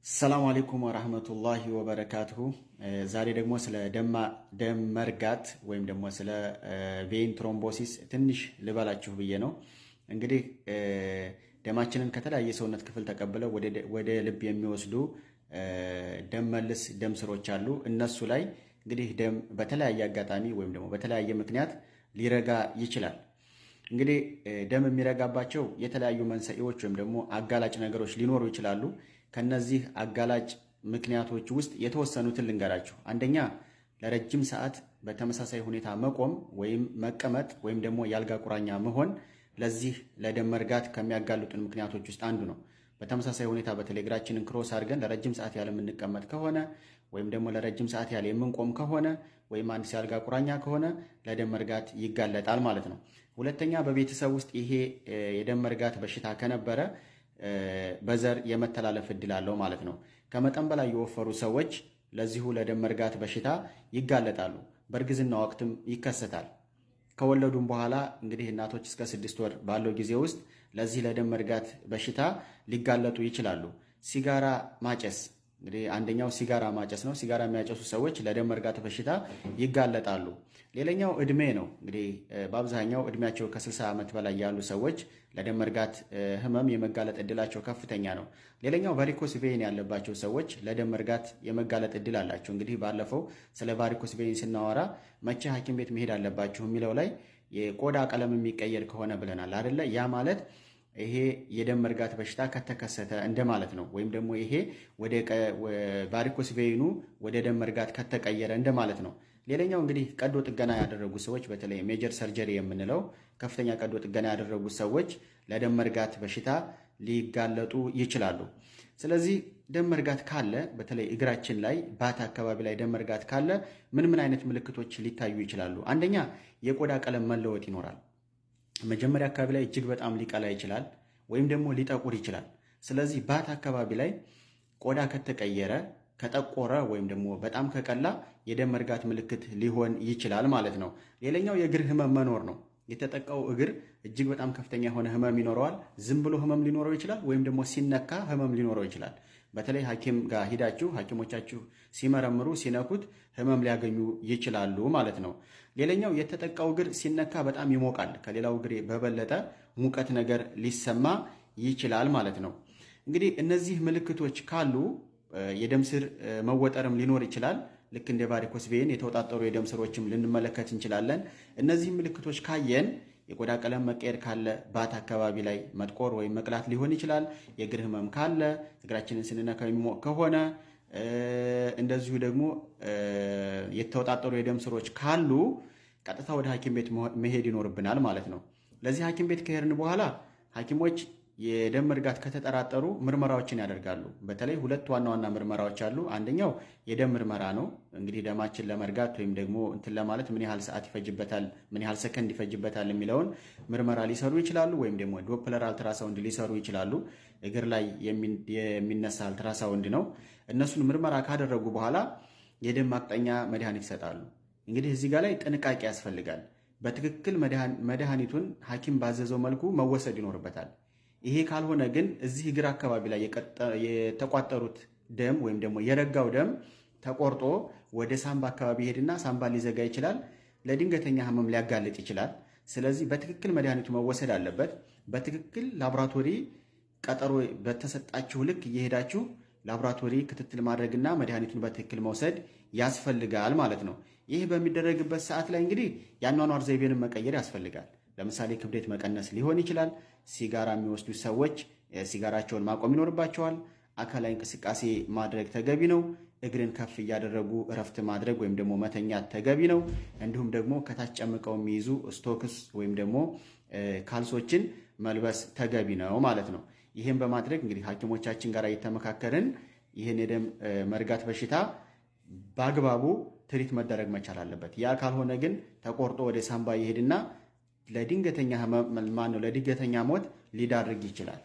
ሰላም አለይኩም ወራህመቱላሂ ወበረካቱሁ። ዛሬ ደግሞ ስለ ደም መርጋት ወይም ደግሞ ስለ ቬን ትሮምቦሲስ ትንሽ ልበላችሁ ብዬ ነው። እንግዲህ ደማችንን ከተለያየ ሰውነት ክፍል ተቀብለው ወደ ልብ የሚወስዱ ደም መልስ ደም ስሮች አሉ። እነሱ ላይ እንግዲህ ደም በተለያየ አጋጣሚ ወይም ደግሞ በተለያየ ምክንያት ሊረጋ ይችላል። እንግዲህ ደም የሚረጋባቸው የተለያዩ መንስኤዎች ወይም ደግሞ አጋላጭ ነገሮች ሊኖሩ ይችላሉ። ከነዚህ አጋላጭ ምክንያቶች ውስጥ የተወሰኑትን ልንገራችሁ። አንደኛ፣ ለረጅም ሰዓት በተመሳሳይ ሁኔታ መቆም ወይም መቀመጥ ወይም ደግሞ የአልጋ ቁራኛ መሆን ለዚህ ለደም መርጋት ከሚያጋልጡን ምክንያቶች ውስጥ አንዱ ነው። በተመሳሳይ ሁኔታ በተለይ እግራችንን ክሮስ አድርገን ለረጅም ሰዓት ያለ የምንቀመጥ ከሆነ ወይም ደግሞ ለረጅም ሰዓት ያለ የምንቆም ከሆነ ወይም አንድ የአልጋ ቁራኛ ከሆነ ለደም መርጋት ይጋለጣል ማለት ነው። ሁለተኛ፣ በቤተሰብ ውስጥ ይሄ የደም መርጋት በሽታ ከነበረ በዘር የመተላለፍ እድል አለው ማለት ነው። ከመጠን በላይ የወፈሩ ሰዎች ለዚሁ ለደም መርጋት በሽታ ይጋለጣሉ። በእርግዝና ወቅትም ይከሰታል። ከወለዱም በኋላ እንግዲህ እናቶች እስከ 6 ወር ባለው ጊዜ ውስጥ ለዚህ ለደም መርጋት በሽታ ሊጋለጡ ይችላሉ። ሲጋራ ማጨስ እንግዲህ አንደኛው ሲጋራ ማጨስ ነው። ሲጋራ የሚያጨሱ ሰዎች ለደም መርጋት በሽታ ይጋለጣሉ። ሌላኛው እድሜ ነው። እንግዲህ በአብዛኛው እድሜያቸው ከ60 ዓመት በላይ ያሉ ሰዎች ለደም መርጋት ህመም የመጋለጥ እድላቸው ከፍተኛ ነው። ሌላኛው ቫሪኮስ ቬይን ያለባቸው ሰዎች ለደም መርጋት የመጋለጥ እድል አላቸው። እንግዲህ ባለፈው ስለ ቫሪኮስ ቬይን ስናወራ መቼ ሐኪም ቤት መሄድ አለባችሁ የሚለው ላይ የቆዳ ቀለም የሚቀየር ከሆነ ብለናል አይደለ? ያ ማለት ይሄ የደም መርጋት በሽታ ከተከሰተ እንደማለት ነው። ወይም ደግሞ ይሄ ወደ ቫሪኮስ ቬይኑ ወደ ደም መርጋት ከተቀየረ እንደማለት ነው። ሌላኛው እንግዲህ ቀዶ ጥገና ያደረጉ ሰዎች በተለይ ሜጀር ሰርጀሪ የምንለው ከፍተኛ ቀዶ ጥገና ያደረጉ ሰዎች ለደም መርጋት በሽታ ሊጋለጡ ይችላሉ። ስለዚህ ደም መርጋት ካለ በተለይ እግራችን ላይ ባት አካባቢ ላይ ደም መርጋት ካለ ምን አይነት ምልክቶች ሊታዩ ይችላሉ? አንደኛ፣ የቆዳ ቀለም መለወጥ ይኖራል። መጀመሪያ አካባቢ ላይ እጅግ በጣም ሊቀላ ይችላል ወይም ደግሞ ሊጠቁር ይችላል። ስለዚህ ባት አካባቢ ላይ ቆዳ ከተቀየረ ከጠቆረ ወይም ደግሞ በጣም ከቀላ የደም መርጋት ምልክት ሊሆን ይችላል ማለት ነው። ሌላኛው የእግር ህመም መኖር ነው። የተጠቃው እግር እጅግ በጣም ከፍተኛ የሆነ ህመም ይኖረዋል። ዝም ብሎ ህመም ሊኖረው ይችላል ወይም ደግሞ ሲነካ ህመም ሊኖረው ይችላል። በተለይ ሐኪም ጋር ሂዳችሁ ሐኪሞቻችሁ ሲመረምሩ ሲነኩት ህመም ሊያገኙ ይችላሉ ማለት ነው። ሌላኛው የተጠቃው እግር ሲነካ በጣም ይሞቃል። ከሌላው እግር በበለጠ ሙቀት ነገር ሊሰማ ይችላል ማለት ነው። እንግዲህ እነዚህ ምልክቶች ካሉ የደም ስር መወጠርም ሊኖር ይችላል። ልክ እንደ ቫሪኮስ ቬይን የተወጣጠሩ የደም ስሮችም ልንመለከት እንችላለን። እነዚህ ምልክቶች ካየን የቆዳ ቀለም መቀየር ካለ፣ ባት አካባቢ ላይ መጥቆር ወይም መቅላት ሊሆን ይችላል። የእግር ህመም ካለ፣ እግራችንን ስንነካ የሚሞቅ ከሆነ፣ እንደዚሁ ደግሞ የተወጣጠሩ የደም ስሮች ካሉ ቀጥታ ወደ ሐኪም ቤት መሄድ ይኖርብናል ማለት ነው። ለዚህ ሐኪም ቤት ከሄድን በኋላ ሐኪሞች የደም መርጋት ከተጠራጠሩ ምርመራዎችን ያደርጋሉ። በተለይ ሁለት ዋና ዋና ምርመራዎች አሉ። አንደኛው የደም ምርመራ ነው። እንግዲህ ደማችን ለመርጋት ወይም ደግሞ እንትን ለማለት ምን ያህል ሰዓት ይፈጅበታል፣ ምን ያህል ሰከንድ ይፈጅበታል የሚለውን ምርመራ ሊሰሩ ይችላሉ። ወይም ደግሞ ዶፕለር አልትራሳውንድ ሊሰሩ ይችላሉ። እግር ላይ የሚነሳ አልትራሳውንድ ነው። እነሱን ምርመራ ካደረጉ በኋላ የደም ማቅጠኛ መድኃኒት ይሰጣሉ። እንግዲህ እዚህ ጋር ላይ ጥንቃቄ ያስፈልጋል። በትክክል መድኃኒቱን ሐኪም ባዘዘው መልኩ መወሰድ ይኖርበታል። ይሄ ካልሆነ ግን እዚህ እግር አካባቢ ላይ የተቋጠሩት ደም ወይም ደግሞ የረጋው ደም ተቆርጦ ወደ ሳምባ አካባቢ ሄድና ሳምባ ሊዘጋ ይችላል። ለድንገተኛ ህመም ሊያጋልጥ ይችላል። ስለዚህ በትክክል መድኃኒቱ መወሰድ አለበት። በትክክል ላቦራቶሪ ቀጠሮ በተሰጣችሁ ልክ እየሄዳችሁ ላቦራቶሪ ክትትል ማድረግና መድኃኒቱን በትክክል መውሰድ ያስፈልጋል ማለት ነው። ይህ በሚደረግበት ሰዓት ላይ እንግዲህ የአኗኗር ዘይቤንም መቀየር ያስፈልጋል። ለምሳሌ ክብደት መቀነስ ሊሆን ይችላል። ሲጋራ የሚወስዱ ሰዎች ሲጋራቸውን ማቆም ይኖርባቸዋል። አካላዊ እንቅስቃሴ ማድረግ ተገቢ ነው። እግርን ከፍ እያደረጉ እረፍት ማድረግ ወይም ደግሞ መተኛት ተገቢ ነው። እንዲሁም ደግሞ ከታች ጨምቀው የሚይዙ ስቶክስ ወይም ደግሞ ካልሶችን መልበስ ተገቢ ነው ማለት ነው። ይህም በማድረግ እንግዲህ ሐኪሞቻችን ጋር እየተመካከርን ይህን የደም መርጋት በሽታ በአግባቡ ትሪት መደረግ መቻል አለበት። ያ ካልሆነ ግን ተቆርጦ ወደ ሳምባ ይሄድና ለድንገተኛ ሞት ሊዳርግ ይችላል።